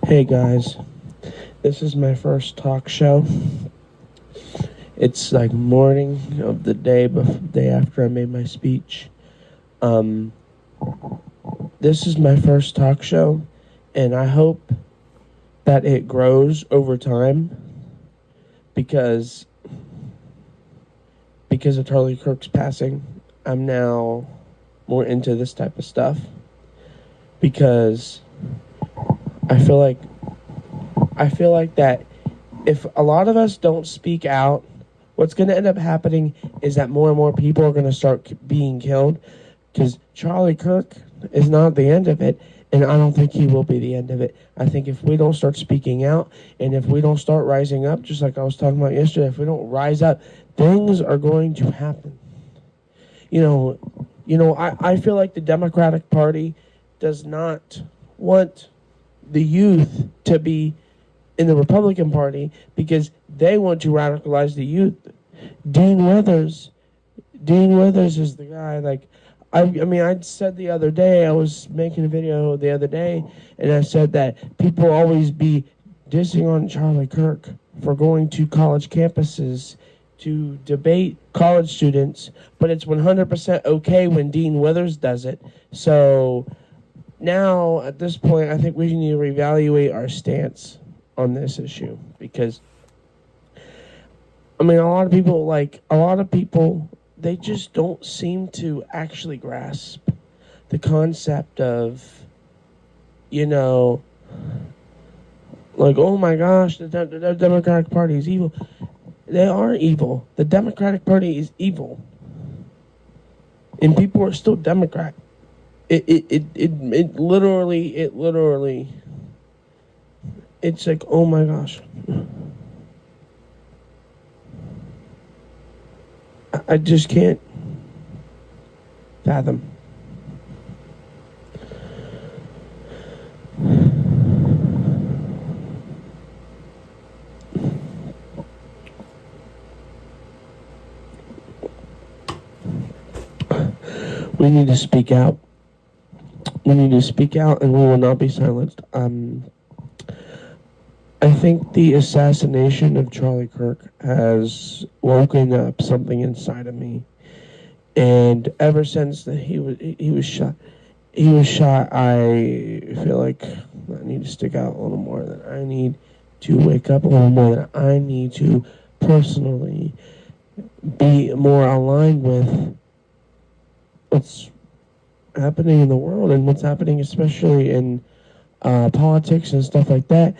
Hey guys, this is my first talk show. It's like morning of the day after I made my speech. Um, this is my first talk show, and I hope that it grows over time because of Charlie Kirk's passing. I'm now more into this type of stuff because I feel like that if a lot of us don't speak out, what's going to end up happening is that more and more people are going to start being killed because Charlie Kirk is not the end of it, and I don't think he will be the end of it. I think if we don't start speaking out and if we don't start rising up, just like I was talking about yesterday, if we don't rise up, things are going to happen. I feel like the Democratic Party does not want the youth to be in the Republican Party because they want to radicalize the youth. Dean Withers, Dean Withers is the guy. Like, I said the other day, I was making a video the other day, and I said that people always be dissing on Charlie Kirk for going to college campuses to debate college students, but it's 100% okay when Dean Withers does it. So now, at this point, I think we need to reevaluate our stance on this issue because a lot of people they just don't seem to actually grasp the concept of, you know, like, oh my gosh, the Democratic Party is evil. They are evil. The Democratic Party is evil, and people are still Democrat. It literally, it's like, oh my gosh. I just can't fathom. We need to speak out. We need to speak out, and we will not be silenced. I think the assassination of Charlie Kirk has woken up something inside of me, and ever since that he was shot, I feel like I need to stick out a little more. That I need to wake up a little more. That I need to personally be more aligned with what's happening in the world and what's happening, especially in politics and stuff like that.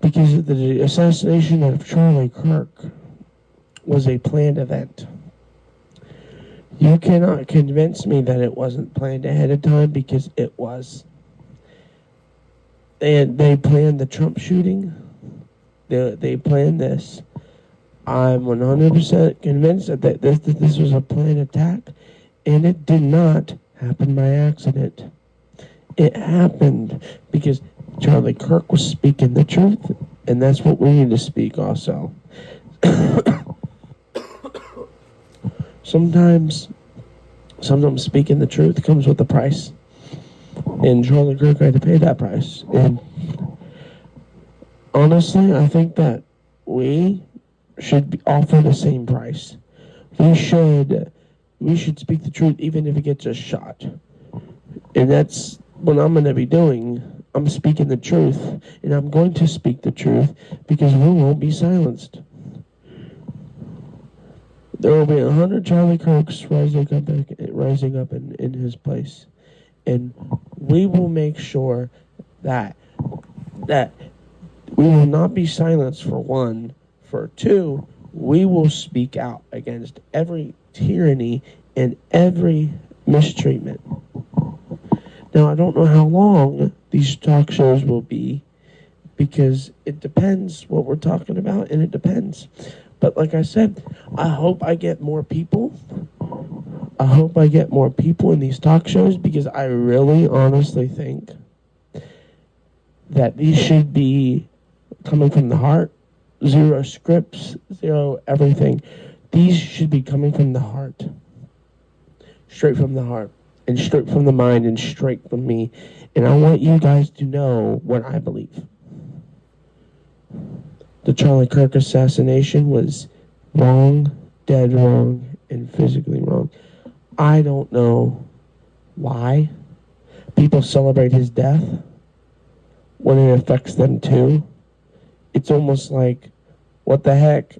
Because the assassination of Charlie Kirk was a planned event. You cannot convince me that it wasn't planned ahead of time because it was. And they planned the Trump shooting. They planned this. I'm 100% convinced that this was a planned attack, and it did not happen by accident. It happened because Charlie Kirk was speaking the truth, and that's what we need to speak also. Sometimes speaking the truth comes with a price, and Charlie Kirk had to pay that price. And honestly, I think that we should offer the same price. We should speak the truth even if it gets us shot. And that's what I'm going to be doing. I'm speaking the truth, and I'm going to speak the truth because we won't be silenced. There will be 100 Charlie Kirks rising up in his place, and we will make sure that we will not be silenced, for one. For two, we will speak out against every tyranny and every mistreatment. Now, I don't know how long these talk shows will be because it depends what we're talking about, and it depends. But like I said, I hope I get more people. I hope I get more people in these talk shows because I really honestly think that these should be coming from the heart. Zero scripts, zero everything. These should be coming from the heart. Straight from the heart. And straight from the mind and straight from me. And I want you guys to know what I believe. the Charlie Kirk assassination was wrong, dead wrong, and physically wrong. I don't know why people celebrate his death when it affects them too. It's almost like, what the heck?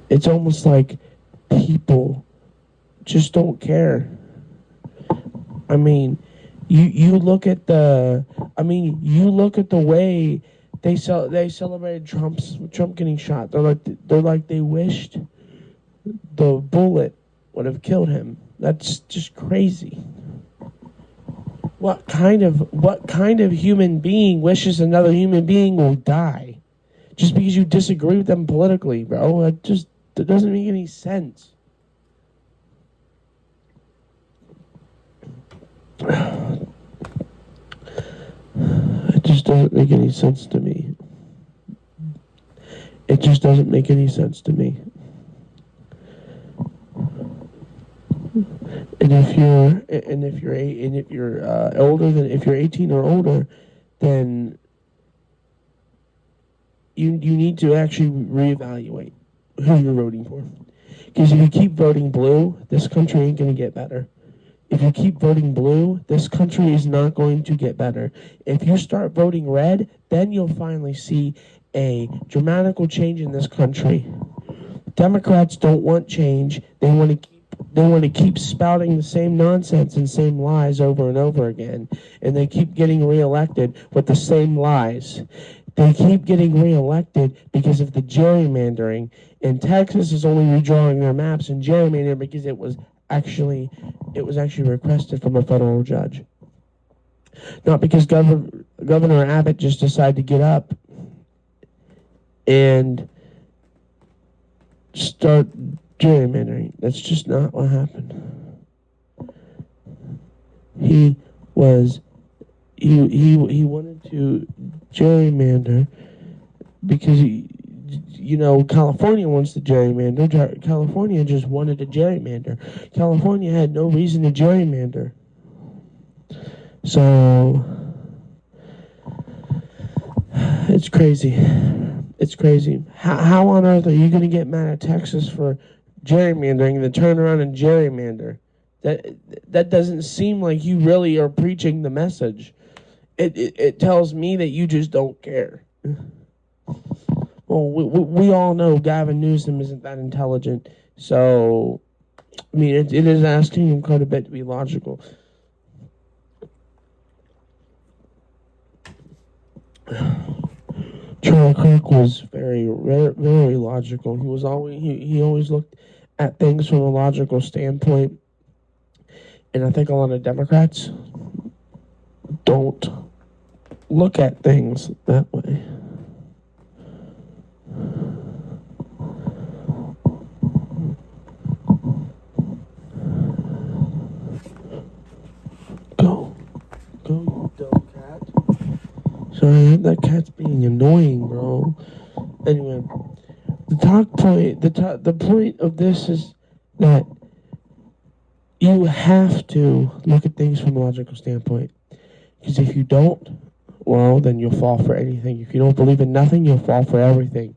It's almost like people just don't care. I mean, you look at the way they celebrated Trump getting shot. They're like they wished the bullet would have killed him. That's just crazy. What kind of human being wishes another human being will die just because you disagree with them politically, bro? That doesn't make any sense. It just doesn't make any sense to me. It just doesn't make any sense to me. And if you're older than if you're 18 or older, then you need to actually reevaluate who you're voting for. Because if you keep voting blue, this country ain't going to get better. If you keep voting blue, this country is not going to get better. If you start voting red, then you'll finally see a dramatical change in this country. Democrats don't want change. They want to keep spouting the same nonsense and same lies over and over again, and they keep getting reelected with the same lies. They keep getting reelected because of the gerrymandering, and Texas is only redrawing their maps and gerrymandering because it was actually requested from a federal judge, not because Governor Abbott just decided to get up and start gerrymandering. That's just not what happened. He wanted to gerrymander because California wants to gerrymander. California just wanted to gerrymander. California had no reason to gerrymander. So it's crazy. It's crazy. How on earth are you going to get mad at Texas for gerrymandering and then turn around and gerrymander? That doesn't seem like you really are preaching the message. It tells me that you just don't care. Well, we all know Gavin Newsom isn't that intelligent, so I mean it is asking him quite a bit to be logical. Charlie Kirk was very, very, very logical. He always looked at things from a logical standpoint, and I think a lot of Democrats don't look at things that way. Go, you dumb cat. Sorry, that cat's being annoying, bro. Anyway, the point of this is that you have to look at things from a logical standpoint. Because if you don't, well, then you'll fall for anything. If you don't believe in nothing, you'll fall for everything.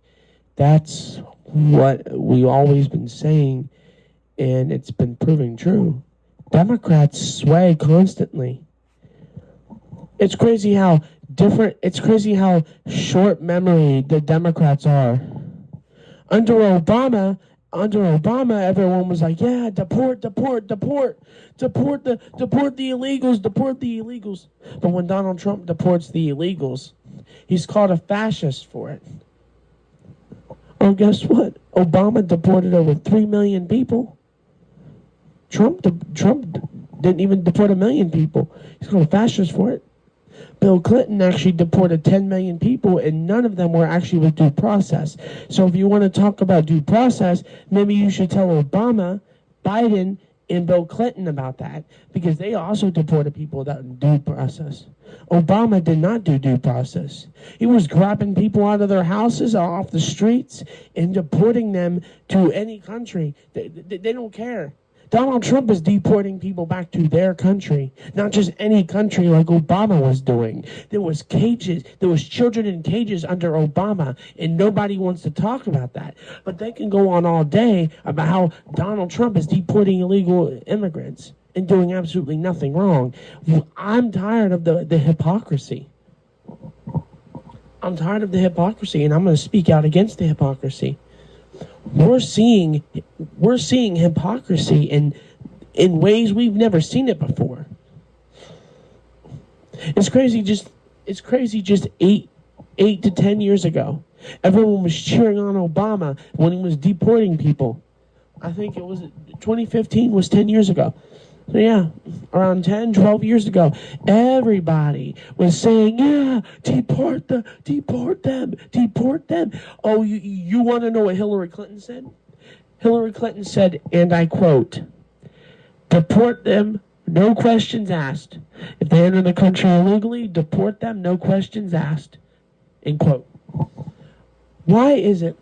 That's what we've always been saying, and it's been proving true. Democrats sway constantly. It's crazy how short memory the Democrats are. Under Obama, everyone was like, yeah, deport the illegals. But when Donald Trump deports the illegals, he's called a fascist for it. Oh, guess what? Obama deported over 3 million people. Trump didn't even deport 1 million people. He's called a fascist for it. Bill Clinton actually deported 10 million people, and none of them were actually with due process. So if you want to talk about due process, maybe you should tell Obama, Biden, and Bill Clinton about that, because they also deported people without due process. Obama did not do due process. He was grabbing people out of their houses, off the streets, and deporting them to any country. They don't care. Donald Trump is deporting people back to their country, not just any country like Obama was doing. There was cages, there was children in cages under Obama, and nobody wants to talk about that. But they can go on all day about how Donald Trump is deporting illegal immigrants and doing absolutely nothing wrong. I'm tired of the hypocrisy. I'm tired of the hypocrisy, and I'm going to speak out against the hypocrisy. We're seeing hypocrisy in ways we've never seen it before. It's crazy. Just 8 to 10 years ago, everyone was cheering on Obama when he was deporting people. I think it was 2015 was 10 years ago. So yeah, around 10, 12 years ago, everybody was saying, yeah, deport them. Oh, you want to know what Hillary Clinton said? Hillary Clinton said, and I quote, deport them, no questions asked. If they enter the country illegally, deport them, no questions asked. End quote. Why is it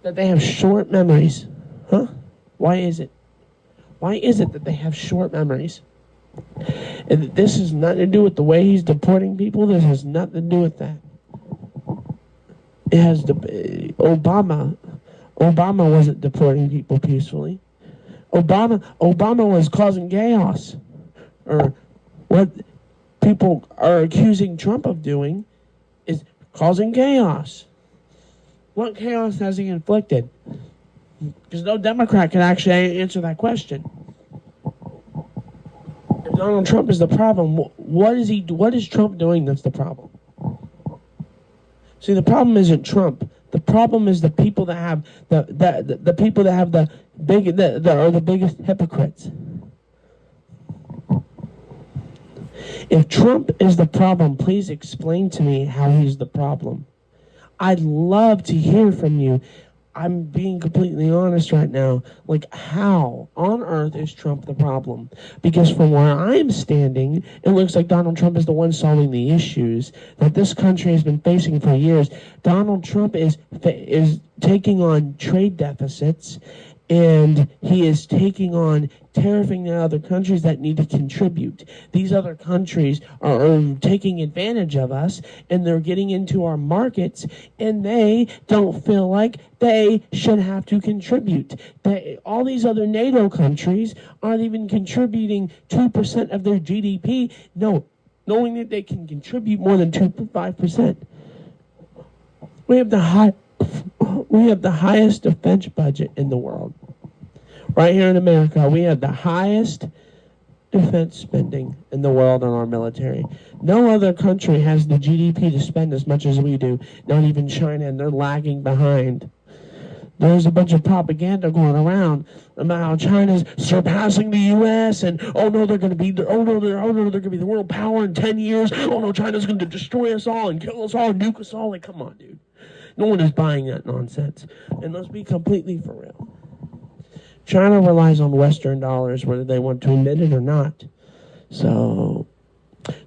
that they have short memories? Huh? Why is it? Why is it that they have short memories? And this has nothing to do with the way he's deporting people. This has nothing to do with that. It has Obama wasn't deporting people peacefully. Obama was causing chaos. Or what people are accusing Trump of doing is causing chaos. What chaos has he inflicted? Because no Democrat can actually answer that question. If Donald Trump is the problem, what is Trump doing that's the problem? See, the problem isn't Trump. The problem is the people that have the people that have the biggest hypocrites. If Trump is the problem, please explain to me how he's the problem. I'd love to hear from you. I'm being completely honest right now. Like, how on earth is Trump the problem? Because from where I'm standing, it looks like Donald Trump is the one solving the issues that this country has been facing for years. Donald Trump is taking on trade deficits, and he is taking on tariffing the other countries that need to contribute. These other countries are taking advantage of us, and they're getting into our markets, and they don't feel like they should have to contribute. All these other NATO countries aren't even contributing 2% of their GDP. No, knowing that they can contribute more than 5%. We have the highest defense budget in the world. Right here in America, we have the highest defense spending in the world on our military. No other country has the GDP to spend as much as we do, not even China, and they're lagging behind. There's a bunch of propaganda going around about how China's surpassing the U.S. and they're going to be the world power in 10 years. Oh no, China's going to destroy us all and kill us all, and nuke us all. Like, come on, dude. No one is buying that nonsense. And let's be completely for real. China relies on Western dollars, whether they want to admit it or not. So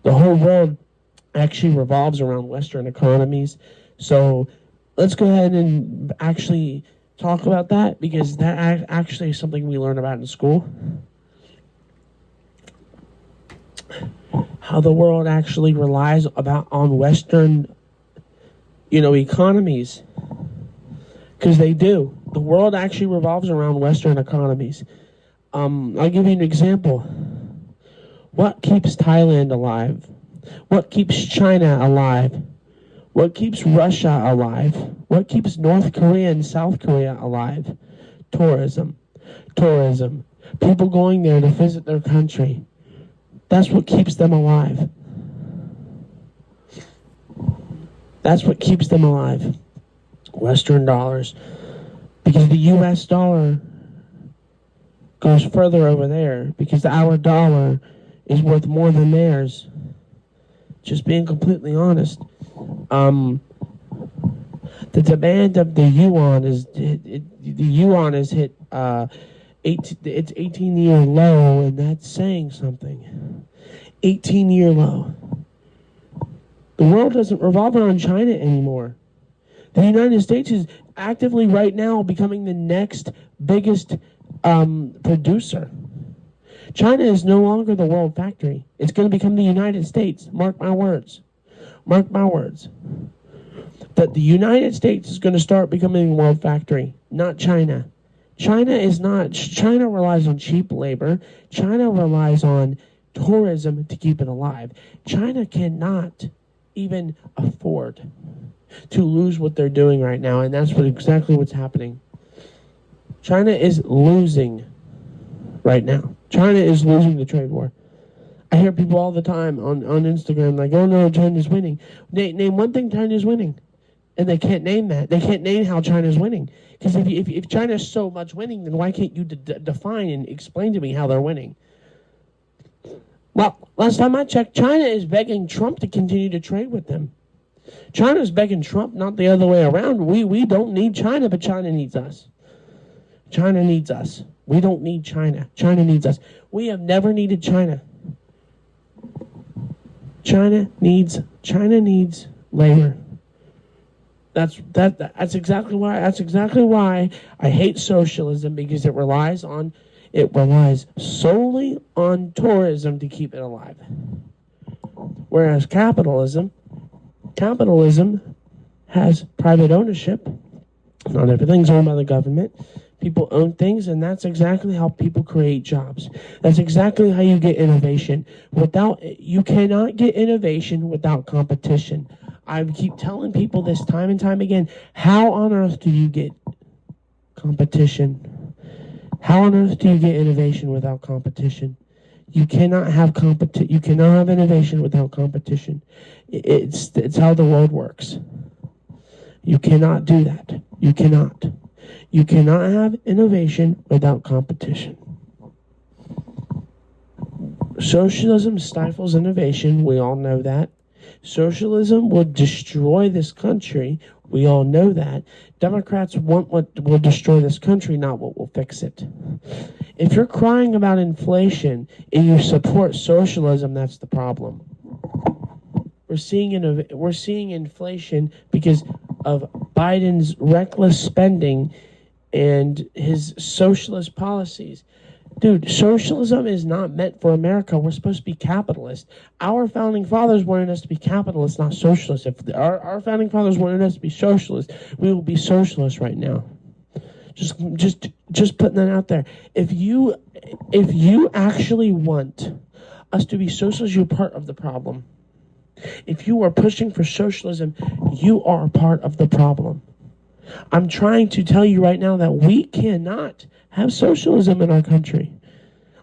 the whole world actually revolves around Western economies. So let's go ahead and actually talk about that, because that actually is something we learn about in school. How the world actually relies on Western economies, because they do. The world actually revolves around Western economies. I'll give you an example. What keeps Thailand alive? What keeps China alive? What keeps Russia alive? What keeps North Korea and South Korea alive? Tourism. People going there to visit their country. That's what keeps them alive. That's what keeps them alive. Western dollars. Because the U.S. dollar goes further over there, because our dollar is worth more than theirs. Just being completely honest. The demand of the yuan is hit its 18-year low, and that's saying something. 18-year low. The world doesn't revolve around China anymore. The United States is actively right now becoming the next biggest producer. China is no longer the world factory. It's going to become the United States. Mark my words. Mark my words. That the United States is going to start becoming the world factory, not China. China relies on cheap labor. China relies on tourism to keep it alive. China cannot even afford to lose what they're doing right now, and that's exactly what's happening. China is losing right now. China is losing the trade war. I hear people all the time on Instagram like, oh no, China's winning. Name one thing China's winning. And they can't name that. They can't name how China's winning. Because if China's so much winning, then why can't you define and explain to me how they're winning? Well, last time I checked, China is begging Trump to continue to trade with them. China's begging Trump, not the other way around. We don't need China, but China needs us. China needs us. We don't need China. China needs us. We have never needed China. China needs labor. That's exactly why I hate socialism, because it relies solely on tourism to keep it alive. Whereas capitalism has private ownership. Not everything's owned by the government. People own things, and that's exactly how people create jobs. That's exactly how you get innovation. You cannot get innovation without competition. I keep telling people this time and time again. How on earth do you get competition? How on earth do you get innovation without competition? You cannot have You cannot have innovation without competition. It's how the world works. You cannot do that. You cannot. You cannot have innovation without competition. Socialism stifles innovation. We all know that. Socialism will destroy this country. We all know that. Democrats want what will destroy this country, not what will fix it. If you're crying about inflation and you support socialism, that's the problem. We're seeing inflation because of Biden's reckless spending and his socialist policies. Dude, socialism is not meant for America. We're supposed to be capitalist. Our founding fathers wanted us to be capitalists, not socialists. If our founding fathers wanted us to be socialists, we will be socialists right now. Just putting that out there. If you actually want us to be socialists, you're part of the problem. If you are pushing for socialism, you are part of the problem. I'm trying to tell you right now that we cannot have socialism in our country.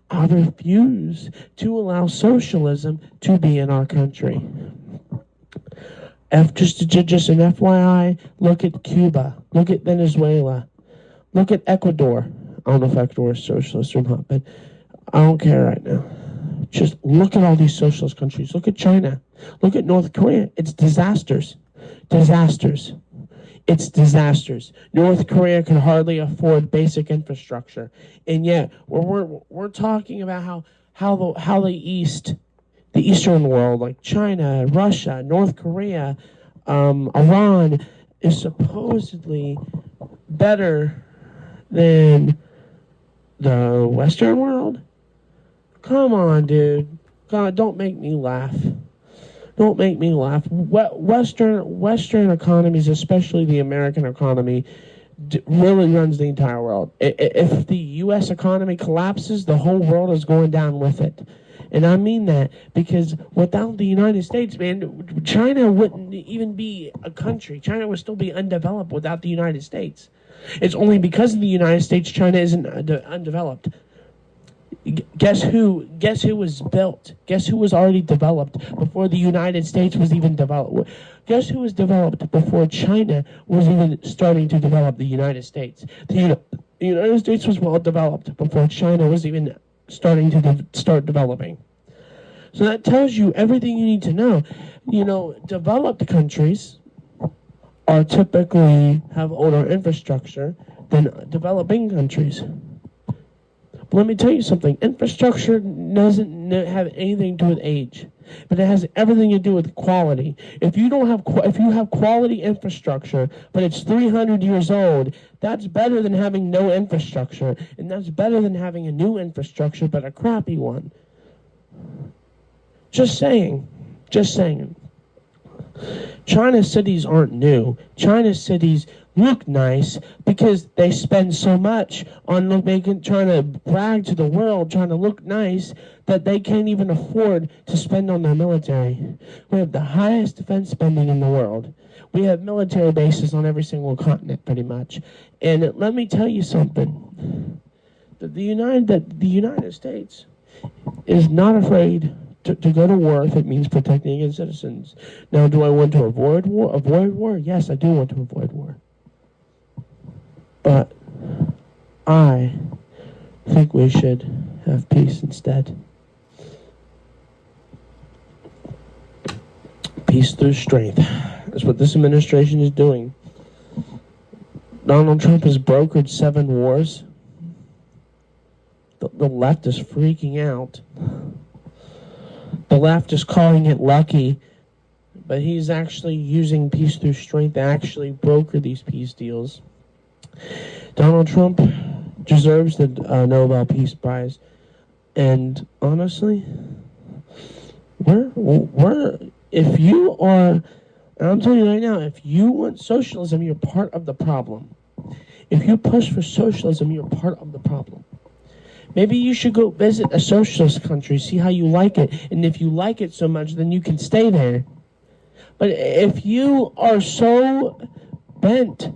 I refuse to allow socialism to be in our country. Just an FYI, look at Cuba, look at Venezuela, look at Ecuador. I don't know if Ecuador is socialist or not, but I don't care right now. Just look at all these socialist countries. Look at China. Look at North Korea. It's disasters. It's disasters. North Korea can hardly afford basic infrastructure, and yet we're talking about how the Eastern world, like China, Russia, North Korea, Iran, is supposedly better than the Western world. Come on, dude. God, don't make me laugh. Don't make me laugh. Western economies, especially the American economy, really runs the entire world. If the U.S. economy collapses, the whole world is going down with it. And I mean that because without the United States, man, China wouldn't even be a country. China would still be undeveloped without the United States. It's only because of the United States China isn't undeveloped. Guess who was built? Guess who was already developed before the United States was even developed? Guess who was developed before China was even starting to develop the United States? The United States was well developed before China was even starting to start developing. So that tells you everything you need to know. Developed countries are typically have older infrastructure than developing countries. But let me tell you something. Infrastructure doesn't have anything to do with age, but it has everything to do with quality. If you don't have if you have quality infrastructure, but it's 300 years old, that's better than having no infrastructure, and that's better than having a new infrastructure but a crappy one. Just saying. Just saying. China cities aren't new. China cities look nice because they spend so much on trying to brag to the world, trying to look nice, that they can't even afford to spend on their military. We have the highest defense spending in the world. We have military bases on every single continent, pretty much. And let me tell you something. The United States is not afraid to go to war if it means protecting its citizens. Now, do I want to avoid war? Avoid war? Yes, I do want to avoid war. But I think we should have peace instead. Peace through strength. That's what this administration is doing. Donald Trump has brokered 7 wars. The left is freaking out. The left is calling it lucky, but he's actually using peace through strength to actually broker these peace deals. Donald Trump deserves the Nobel Peace Prize, and honestly, if you are, and I'm telling you right now, if you want socialism, you're part of the problem. If you push for socialism, you're part of the problem. Maybe you should go visit a socialist country, see how you like it, and if you like it so much, then you can stay there. But if you are so bent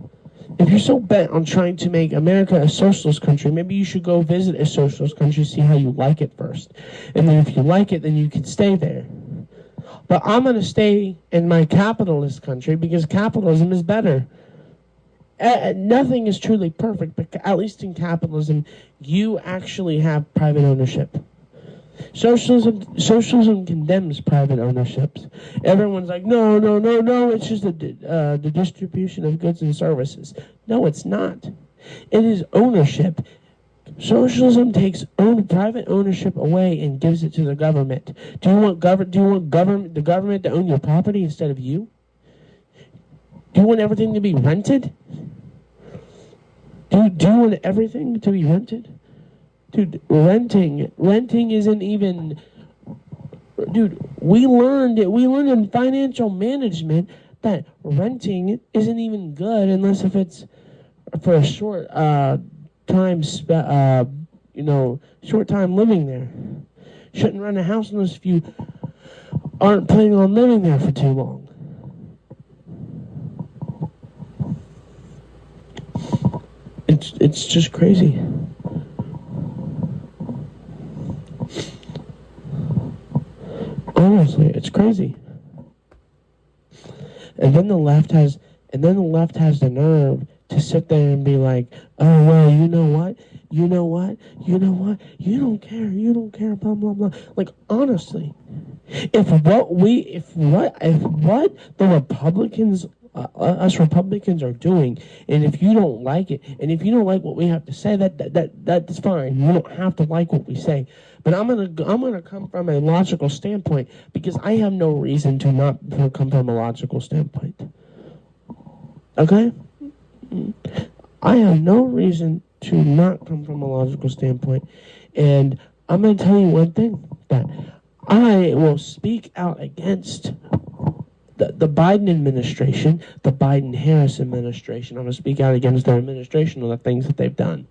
on trying to make America a socialist country, maybe you should go visit a socialist country, see how you like it first. And then if you like it, then you can stay there. But I'm going to stay in my capitalist country because capitalism is better. Nothing is truly perfect, but at least in capitalism, you actually have private ownership. Socialism condemns private ownerships. Everyone's like, no, it's just the distribution of goods and services. No, it's not. It is ownership. Socialism takes private ownership away and gives it to the government. Do you want the government to own your property instead of you? Do you want everything to be rented? Do you want everything to be rented? Dude, renting isn't even... Dude, we learned in financial management that renting isn't even good unless if it's for a short short time living there. Shouldn't rent a house unless if you aren't planning on living there for too long. It's just crazy. Honestly, it's crazy. And then the left has the nerve to sit there and be like, oh well, you know what? You don't care, blah blah blah. Like honestly, if what the Republicans us Republicans are doing, and if you don't like it, and if you don't like what we have to say, that's fine. You don't have to like what we say. But I'm gonna come from a logical standpoint because I have no reason to not come from a logical standpoint. Okay? I have no reason to not come from a logical standpoint. And I'm gonna tell you one thing, that I will speak out against the Biden administration, the Biden-Harris administration. I'm going to speak out against their administration on the things that they've done.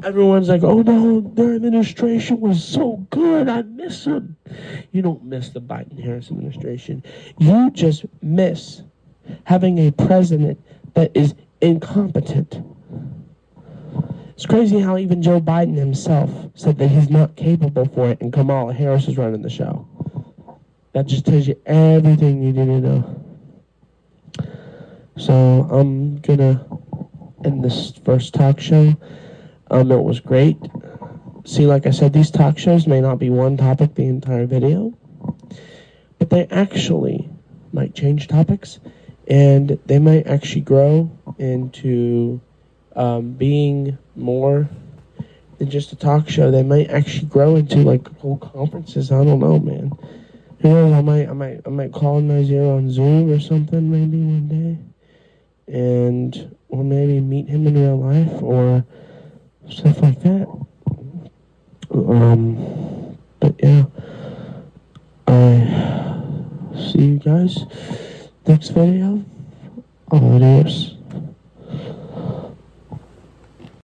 Everyone's like, oh no, their administration was so good, I miss them. You don't miss the Biden-Harris administration. You just miss having a president that is incompetent. It's crazy how even Joe Biden himself said that he's not capable for it, and Kamala Harris is running the show. That just tells you everything you need to know. So I'm going to end this first talk show. It was great. See, like I said, these talk shows may not be one topic the entire video, but they actually might change topics, and they might actually grow into being more than just a talk show. They might actually grow into like whole conferences. I don't know, man. Who knows? I might colonize you on Zoom or something maybe one day, and or maybe meet him in real life or stuff like that. But yeah, I see you guys next video. Adios.